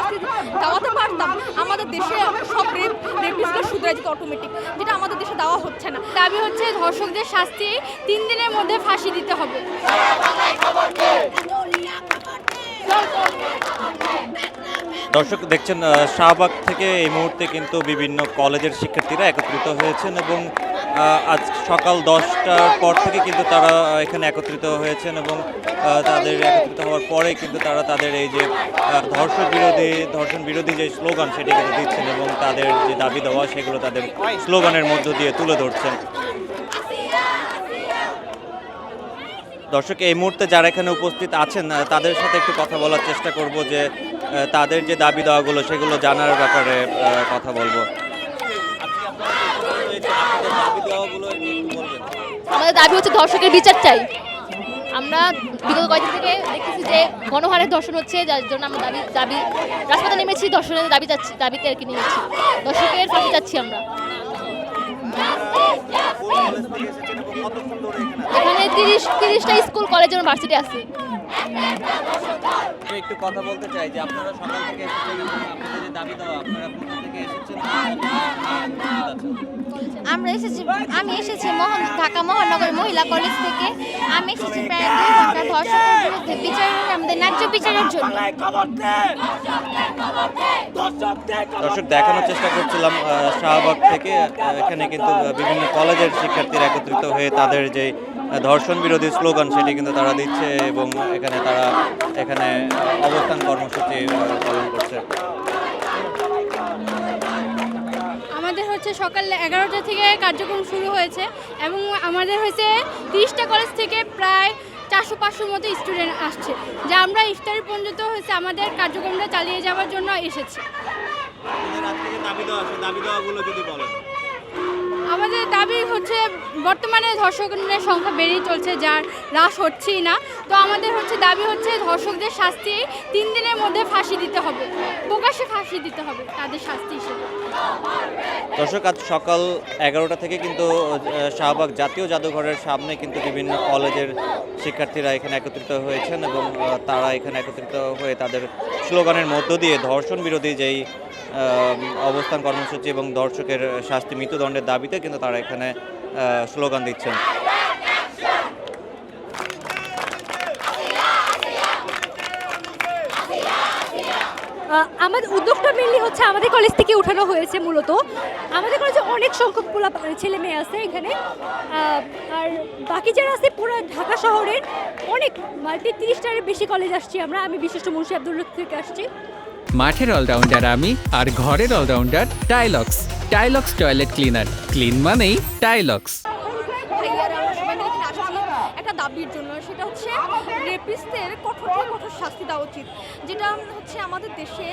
শাস্তি দেওয়াতে পারতাম, আমাদের দেশে সব রেপিস্টগুলো শুধরাই যেত অটোমেটিক, যেটা আমাদের দেশে দেওয়া হচ্ছে না। দাবি হচ্ছে ধর্ষকদের শাস্তি 3 দিনের মধ্যে ফাঁসি দিতে হবে। দর্শক দেখছেন শাহবাগ থেকে এই মুহূর্তে কিন্তু বিভিন্ন কলেজের শিক্ষার্থীরা একত্রিত হয়েছেন এবং আজ সকাল 10টার পর থেকে কিন্তু তারা এখানে একত্রিত হয়েছেন এবং তাদের একত্রিত হওয়ার পরে কিন্তু তারা তাদের এই যে ধর্ষণ বিরোধী যে স্লোগান সেটি কিন্তু দিচ্ছেন এবং তাদের যে দাবি দেওয়া সেগুলো তাদের স্লোগানের মধ্য দিয়ে তুলে ধরছেন। দর্শক এই মুহূর্তে যারা এখানে উপস্থিত আছেন তাদের সাথে একটু কথা বলার চেষ্টা করব যে তাদের যে দাবি দেওয়াগুলো সেগুলো জানার ব্যাপারে কথা বলবো। আমাদের দাবি হচ্ছে ধর্ষকের বিচার চাই। আমরা বিগত কয়েকদিন থেকে দেখতেছি যে গণহারে ধর্ষণ হচ্ছে, যার জন্য আমরা দাবি রাজপথে নেমেছি, ধর্ষণের দাবিতে আর কি নেমেছি, ধর্ষকের ফাঁসি চাচ্ছি আমরা। এখানে 30টা স্কুল কলেজ এবং ভার্সিটি আছে। একটু কথা বলতে চাই যে আপনারা সকাল থেকে এসেছেন এবং আপনাদের যে দাবি দেওয়া আপনারা কোথা থেকে এসেছেন? আমি এসেছি ঢাকা মহানগর মহিলা কলেজ থেকে। আমি এসেছি প্রায় 2 ঘন্টা ধর্ষকের বিরুদ্ধে বিচারের, আমাদের ন্যায্য বিচারের জন্য। দর্শক দেখানোর চেষ্টা করছিলাম শাহবাগ থেকে এখানে কিন্তু বিভিন্ন কলেজের শিক্ষার্থীরা একত্রিত হয়ে তাদের যে ধর্ষণ বিরোধী স্লোগান সেটি কিন্তু তারা দিচ্ছে এবং এখানে অবস্থান কর্মসূচি পালন করছে। আমাদের হচ্ছে সকাল 11টা থেকে কার্যক্রম শুরু হয়েছে এবং আমাদের হচ্ছে 30টা কলেজ থেকে প্রায় 400-500 মতো স্টুডেন্ট আসছে, যা আমরা ইফতারি পর্যন্ত হচ্ছে আমাদের কার্যক্রমটা চালিয়ে যাওয়ার জন্য এসেছি। আমাদের দাবি হচ্ছে বর্তমানে ধর্ষকের সংখ্যা বেড়েই চলছে, যার হ্রাস হচ্ছেই না। তো আমাদের হচ্ছে দাবি হচ্ছে ধর্ষকদের শাস্তি 3 দিনের মধ্যে ফাঁসি দিতে হবে, প্রকাশ্যে ফাঁসি দিতে হবে তাদের শাস্তি হিসেবে। দর্শক আজ সকাল 11টা থেকে কিন্তু শাহবাগ জাতীয় জাদুঘরের সামনে কিন্তু বিভিন্ন কলেজের শিক্ষার্থীরা এখানে একত্রিত হয়েছেন এবং তারা এখানে একত্রিত হয়ে তাদের স্লোগানের মধ্য দিয়ে ধর্ষণ বিরোধী যেই অবস্থান কর্মসূচি এবং ধর্ষকের শাস্তি মৃত্যুদণ্ডের দাবিতে কিন্তু তারা এখানে স্লোগান দিচ্ছেন। আমাদের উদ্যোগটা মেনলি হচ্ছে আমাদের কলেজ থেকে উঠানো হয়েছে। মূলত আমাদের কলেজে অনেক সংখ্যক ছেলে মেয়ে আছে এখানে, আর বাকি যারা আছে পুরো ঢাকা শহরের অনেক 30টার বেশি কলেজ আসছি আমরা। আমি বিশিষ্ট মুন্সি আব্দুল্লাহ থেকে আসছি। মাঠের অলরাউন্ডার আমি, আর ঘরের allrounder Tilex. Tilex toilet cleaner, clean মানেই টাইলক্স। একটা দাবির জন্য, সেটা হচ্ছে রেপিস্টদের কঠোর থেকে কঠোর শাস্তি দেওয়া উচিত। যেটা হচ্ছে আমাদের দেশে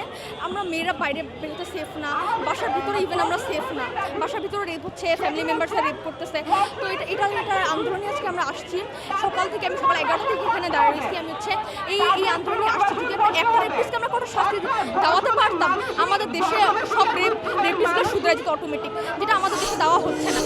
আমরা মেয়েরা বাইরে বেরোতে সেফ না, বাসার ভিতরে ইভেন আমরা সেফ না, বাসার ভিতরে রেপ হচ্ছে, ফ্যামিলি মেম্বার্সরা রেপ করতেছে। তো এটা আন্দোলনে আজকে আমরা আসছি সকাল থেকে। আমি সকাল 11টা থেকে এখানে দাঁড়িয়েছি। আমি হচ্ছে এই আন্দোলনে আসছি যদি একটা রেপিস্টকে আমরা কঠোর শাস্তি দেওয়াতে পারতাম, আমাদের দেশে সব রেপিস্টগুলো শুধরাই যেত অটোমেটিক, যেটা আমাদের দেশে দেওয়া হচ্ছে না।